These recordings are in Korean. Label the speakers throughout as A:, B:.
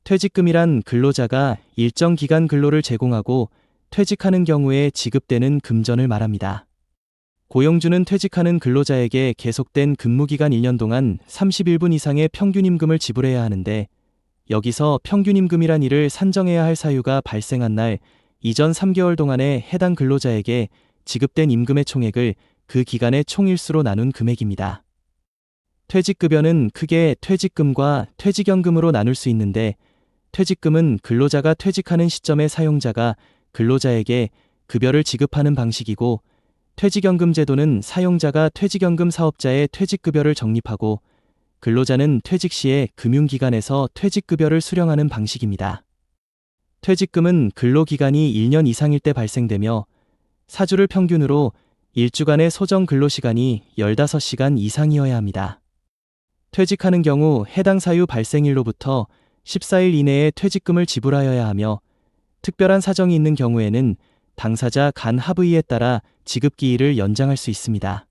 A: 퇴직금이란 근로자가 일정 기간 근로를 제공하고 퇴직하는 경우에 지급되는 금전을 말합니다. 고용주는 퇴직하는 근로자에게 계속된 근무기간 1년 동안 31분 이상의 평균임금을 지불해야 하는데, 여기서 평균임금이란 이를 산정해야 할 사유가 발생한 날 이전 3개월 동안에 해당 근로자에게 지급된 임금의 총액을 그 기간의 총일수로 나눈 금액입니다. 퇴직급여는 크게 퇴직금과 퇴직연금으로 나눌 수 있는데, 퇴직금은 근로자가 퇴직하는 시점에 사용자가 근로자에게 급여를 지급하는 방식이고, 퇴직연금 제도는 사용자가 퇴직연금 사업자의 퇴직급여를 적립하고 근로자는 퇴직 시에 금융기관에서 퇴직급여를 수령하는 방식입니다. 퇴직금은 근로기간이 1년 이상일 때 발생되며 사주를 평균으로 1주간의 소정 근로시간이 15시간 이상이어야 합니다. 퇴직하는 경우 해당 사유 발생일로부터 14일 이내에 퇴직금을 지불하여야 하며, 특별한 사정이 있는 경우에는 당사자 간 합의에 따라 지급기일을 연장할 수 있습니다.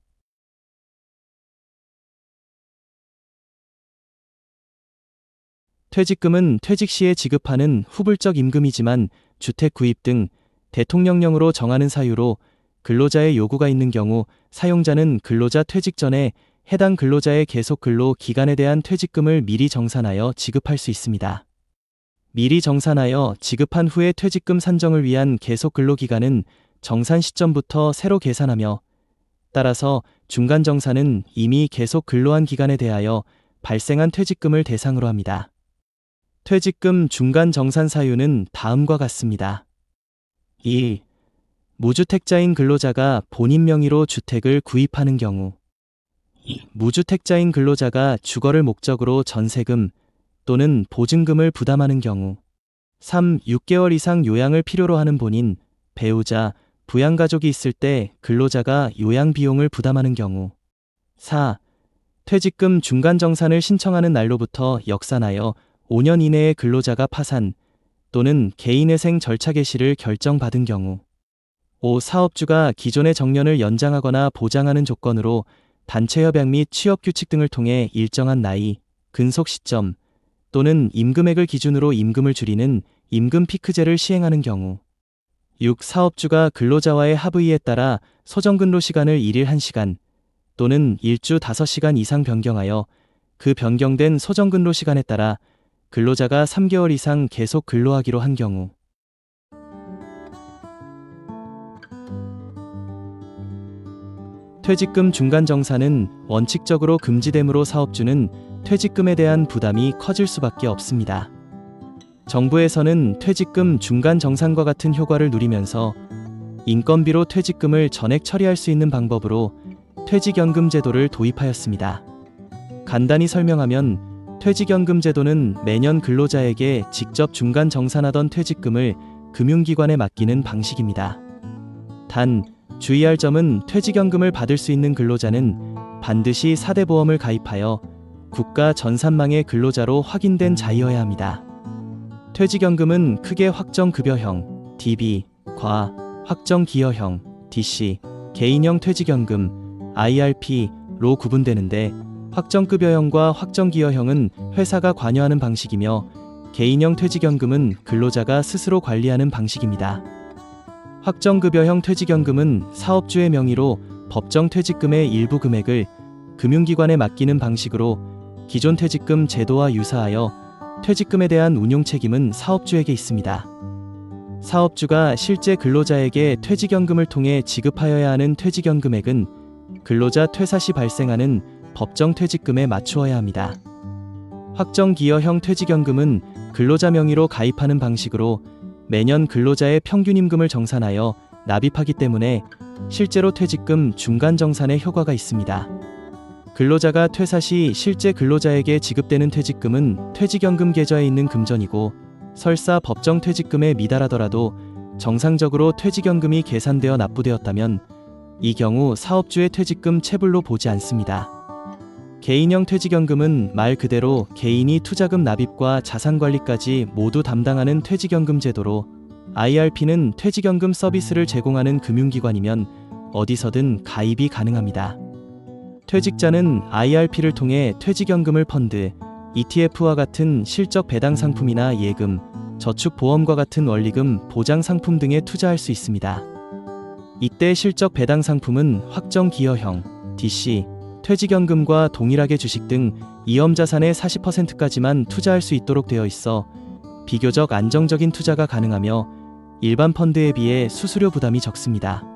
A: 퇴직금은 퇴직 시에 지급하는 후불적 임금이지만 주택 구입 등 대통령령으로 정하는 사유로 근로자의 요구가 있는 경우 사용자는 근로자 퇴직 전에 해당 근로자의 계속 근로 기간에 대한 퇴직금을 미리 정산하여 지급할 수 있습니다. 미리 정산하여 지급한 후에 퇴직금 산정을 위한 계속 근로 기간은 정산 시점부터 새로 계산하며, 따라서 중간 정산은 이미 계속 근로한 기간에 대하여 발생한 퇴직금을 대상으로 합니다. 퇴직금 중간 정산 사유는 다음과 같습니다. 1. 무주택자인 근로자가 본인 명의로 주택을 구입하는 경우. 2. 무주택자인 근로자가 주거를 목적으로 전세금 또는 보증금을 부담하는 경우. 3. 6개월 이상 요양을 필요로 하는 본인, 배우자, 부양가족이 있을 때 근로자가 요양 비용을 부담하는 경우. 4. 퇴직금 중간 정산을 신청하는 날로부터 역산하여 5년 이내에 근로자가 파산 또는 개인회생 절차 개시를 결정받은 경우. 5. 사업주가 기존의 정년을 연장하거나 보장하는 조건으로 단체협약 및 취업규칙 등을 통해 일정한 나이, 근속 시점 또는 임금액을 기준으로 임금을 줄이는 임금 피크제를 시행하는 경우. 6. 사업주가 근로자와의 합의에 따라 소정근로 시간을 1일 1시간 또는 1주 5시간 이상 변경하여 그 변경된 소정근로 시간에 따라 근로자가 3개월 이상 계속 근로하기로 한 경우. 퇴직금 중간 정산은 원칙적으로 금지되므로 사업주는 퇴직금에 대한 부담이 커질 수밖에 없습니다. 정부에서는 퇴직금 중간 정산과 같은 효과를 누리면서 인건비로 퇴직금을 전액 처리할 수 있는 방법으로 퇴직연금 제도를 도입하였습니다. 간단히 설명하면 퇴직연금 제도는 매년 근로자에게 직접 중간 정산하던 퇴직금을 금융기관에 맡기는 방식입니다. 단, 주의할 점은 퇴직연금을 받을 수 있는 근로자는 반드시 4대 보험을 가입하여 국가 전산망의 근로자로 확인된 자이어야 합니다. 퇴직연금은 크게 확정급여형, DB, 과, 확정기여형, DC, 개인형 퇴직연금, IRP로 구분되는데, 확정급여형과 확정기여형은 회사가 관여하는 방식이며 개인형 퇴직연금은 근로자가 스스로 관리하는 방식입니다. 확정급여형 퇴직연금은 사업주의 명의로 법정 퇴직금의 일부 금액을 금융기관에 맡기는 방식으로 기존 퇴직금 제도와 유사하여 퇴직금에 대한 운용 책임은 사업주에게 있습니다. 사업주가 실제 근로자에게 퇴직연금을 통해 지급하여야 하는 퇴직연금액은 근로자 퇴사 시 발생하는 법정 퇴직금에 맞추어야 합니다. 확정기여형 퇴직연금은 근로자 명의로 가입하는 방식으로 매년 근로자의 평균임금을 정산하여 납입하기 때문에 실제로 퇴직금 중간 정산에 효과가 있습니다. 근로자가 퇴사 시 실제 근로자에게 지급되는 퇴직금은 퇴직연금 계좌에 있는 금전이고, 설사 법정 퇴직금에 미달하더라도 정상적으로 퇴직연금이 계산되어 납부되었다면 이 경우 사업주의 퇴직금 체불로 보지 않습니다. 개인형 퇴직연금은 말 그대로 개인이 투자금 납입과 자산관리까지 모두 담당하는 퇴직연금 제도로, IRP는 퇴직연금 서비스를 제공하는 금융기관이면 어디서든 가입이 가능합니다. 퇴직자는 IRP를 통해 퇴직연금을 펀드, ETF와 같은 실적 배당 상품이나 예금, 저축 보험과 같은 원리금 보장 상품 등에 투자할 수 있습니다. 이때 실적 배당 상품은 확정 기여형, DC, 퇴직연금과 동일하게 주식 등 위험자산의 40%까지만 투자할 수 있도록 되어 있어 비교적 안정적인 투자가 가능하며 일반 펀드에 비해 수수료 부담이 적습니다.